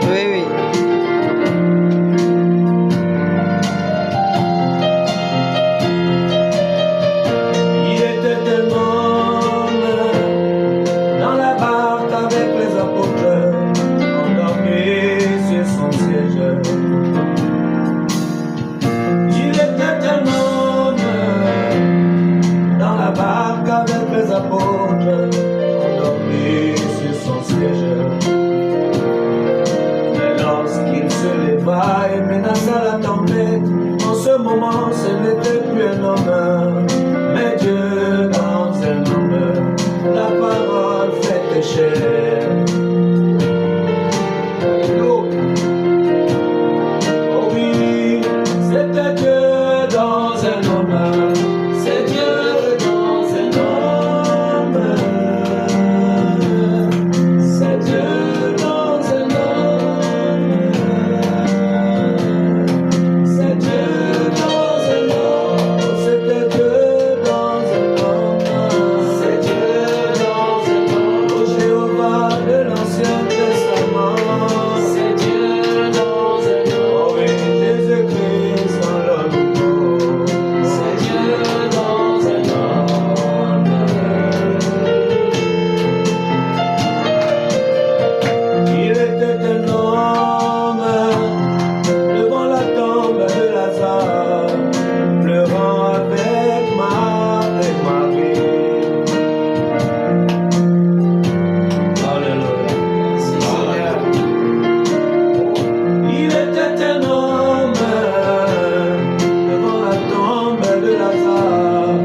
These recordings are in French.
Oui, oui. Il était un homme dans la barque avec les apôtres, endormi sur son siège. Il était un homme dans la barque avec les apôtres, endormi sur son siège. Mais lorsqu'il se leva et menaça la tempête, en ce moment ce n'était plus un homme, mais Dieu dans un homme, la parole faite chair. Alléluia. Oh oui, c'était Dieu dans un homme, c'est Dieu dans un homme, c'est Dieu dans un homme, c'est Dieu dans un homme, c'était Dieu dans un homme, c'est Dieu dans un homme, oh Jéhovah de l'Ancien Testament, c'est Dieu dans un homme, oh oui, Jésus-Christ dans l'homme nouveau, c'est Dieu dans un homme. Il était un homme devant la tombe de Lazare, pleurant avec Marthe et Marie. Alléluia. Il était un homme devant la tombe de Lazare,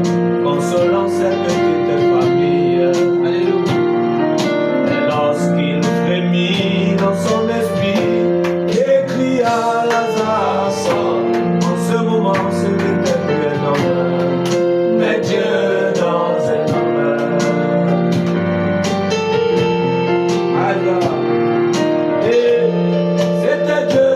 consolant cette petite famille. Alléluia. Et lorsqu'il frémit dans son esprit et cria Lazare sort, en ce moment ce n'était plus un homme, mais Dieu dans un homme. Alors, et c'était Dieu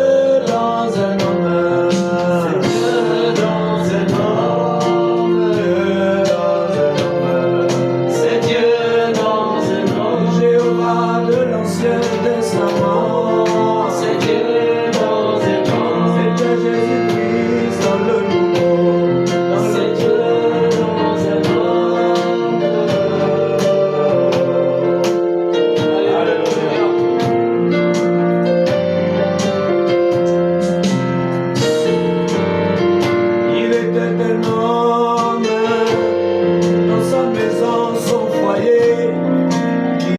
dans un homme, c'est Dieu dans un homme, Dieu dans un homme, c'est Dieu dans un homme, Jéhovah de l'Ancien Testament.